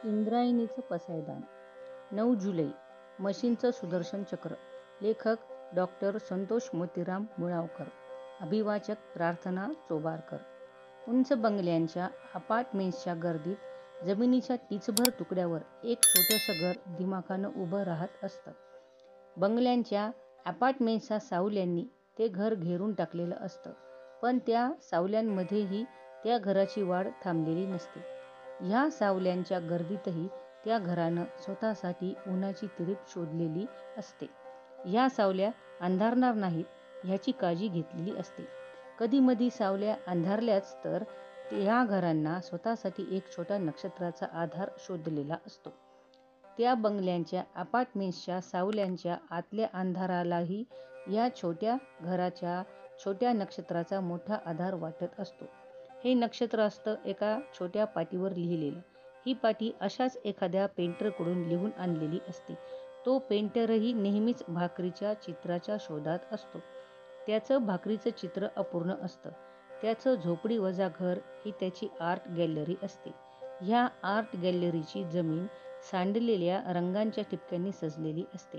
इंद्रायणीचं पसायदान. 9 जुलै. मशीनचं सुदर्शन चक्र. लेखक डॉक्टर संतोष मोतीराम मुळावकर. अभिवाचक प्रार्थना चोबारकर. उंच बंगल्यांच्या अपार्टमेंट्सच्या गर्दीत जमिनीच्या टिचभर तुकड्यावर एक छोटंसं घर दिमाखानं उभं राहत असतं. बंगल्यांच्या अपार्टमेंट्सच्या सावल्यांनी ते घर घेरून टाकलेलं असतं, पण त्या सावल्यांमध्येही त्या घराची वाढ थांबलेली नसते. ह्या सावल्यांच्या गर्दीतही त्या घरानं स्वतःसाठी उन्हाची तिरीप शोधलेली असते. ह्या सावल्या अंधारणार नाहीत ह्याची काळजी घेतलेली असते. कधीमधी सावल्या अंधारल्याच तर ह्या घरांना स्वतःसाठी एक छोटा नक्षत्राचा आधार शोधलेला असतो. त्या बंगल्यांच्या अपार्टमेंट्सच्या सावल्यांच्या आतल्या अंधारालाही या छोट्या घराच्या छोट्या नक्षत्राचा मोठा आधार वाटत असतो. हे नक्षत्र असतं एका छोट्या पाटीवर लिहिलेलं. ही पाटी अशाच एखाद्या पेंटरकडून लिहून आणलेली असते. तो पेंटरही नेहमीच भाकरीच्या चित्राच्या शोधात असतो. त्याचं भाकरीचं चित्र अपूर्ण असतं. त्याचं झोपडीवजा घर ही त्याची आर्ट गॅलरी असते. ह्या आर्ट गॅलरीची जमीन सांडलेल्या रंगांच्या ठिपक्यांनी सजलेली असते.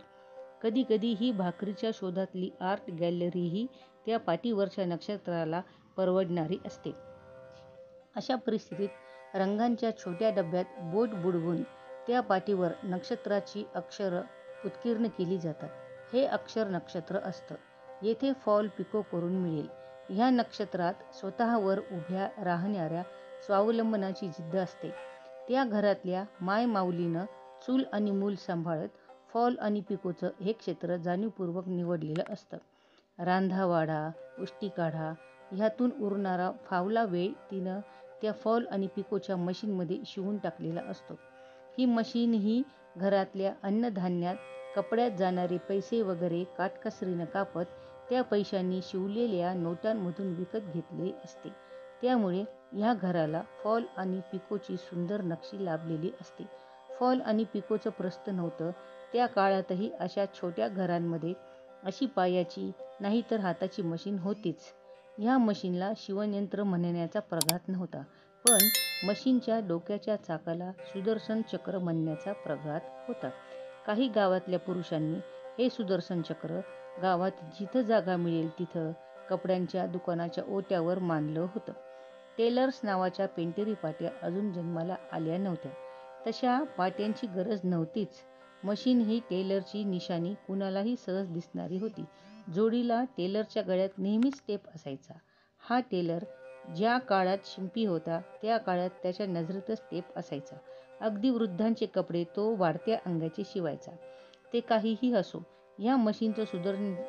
कधीकधी ही भाकरीच्या शोधातली आर्ट गॅलरीही त्या पाटीवरच्या नक्षत्राला परवडणारी असते. अशा परिस्थितीत रंगांच्या छोट्या डब्यात बोट बुडवून त्या पाटीवर नक्षत्राची अक्षरं उत्कीर्ण केली जातात. हे अक्षर नक्षत्र असतं. येथे फॉल पिको करून मिळेल. ह्या नक्षत्रात स्वतःवर उभ्या राहणाऱ्या स्वावलंबनाची जिद्द असते. त्या घरातल्या मायमाऊलीनं चूल आणि मूल सांभाळत फॉल आणि पिकोचं हे क्षेत्र जाणीवपूर्वक निवडलेलं असतं. रांधा-वाढा, उष्टी काढा ह्यातून उरणारा फावला वेळ तिनं त्या फॉल आणि पिकोच्या मशीनमध्ये शिवून टाकलेला असतो. ही मशीन ही घरातल्या अन्नधान्यात, कपड्यात जाणारे पैसे वगैरे काटकसरीनं कापत त्या पैशांनी शिवलेल्या नोटांमधून विकत घेतलेली असते. त्यामुळे ह्या घराला फॉल आणि पिकोची सुंदर नक्षी लाभलेली असते. फॉल आणि पिकोचं प्रस्थ नव्हतं त्या काळातही अशा छोट्या घरांमध्ये अशी पायाची नाहीतर हाताची मशीन होतीच. ह्या मशीनला शिवणयंत्र म्हणण्याचा प्रघात नव्हता, पण मशीनच्या डोक्याच्या चाकाला सुदर्शन चक्र म्हणण्याचा प्रघात होता. काही गावातल्या पुरुषांनी हे सुदर्शन चक्र गावात जिथं जागा मिळेल तिथं कपड्यांच्या दुकानाच्या ओट्यावर मांडलं होतं. टेलर्स नावाच्या पेंटेरी पाट्या अजून जन्माला आल्या नव्हत्या. तशा पाट्यांची गरज नव्हतीच. मशीन ही टेलरची निशाणी कुणालाही सहज दिसणारी होती. जोडीला टेलरच्या गळ्यात नेहमीच टेप असायचा. हा टेलर ज्या काळात शिंपी होता त्या काळात त्याच्या नजरेतच टेप असायचा. अगदी वृद्धांचे कपडे तो वाढत्या अंगाचे शिवायचा. ते काहीही असो, ह्या मशीनचं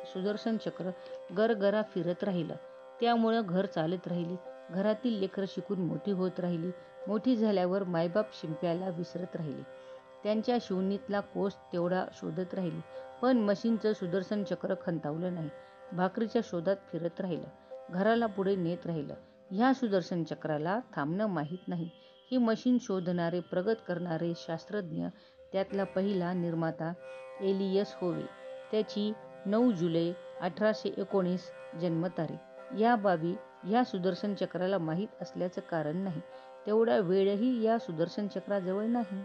सुदर्शन चक्र गरगरा फिरत राहिलं. त्यामुळं घर चालत राहिली. घरातील लेकरं शिकून मोठी होत राहिली. मोठी झाल्यावर मायबाप शिंप्याला विसरत राहिले. त्यांच्या शिवणीतला कोस तेवढा शोधत राहिली. पण मशीनचं सुदर्शन चक्र खंतावलं नाही. भाकरीच्या शोधात फिरत राहिलं. घराला पुढे नेत राहिलं. ह्या सुदर्शन चक्राला थांबणं माहीत नाही. ही मशीन शोधणारे, प्रगत करणारे शास्त्रज्ञ त्यातला पहिला निर्माता एलियस होवे. त्याची 9 जुलै 1819 जन्मतारीख. या बाबी ह्या सुदर्शन चक्राला माहीत असल्याचं कारण नाही. तेवढा वेळही या सुदर्शन चक्राजवळ नाही.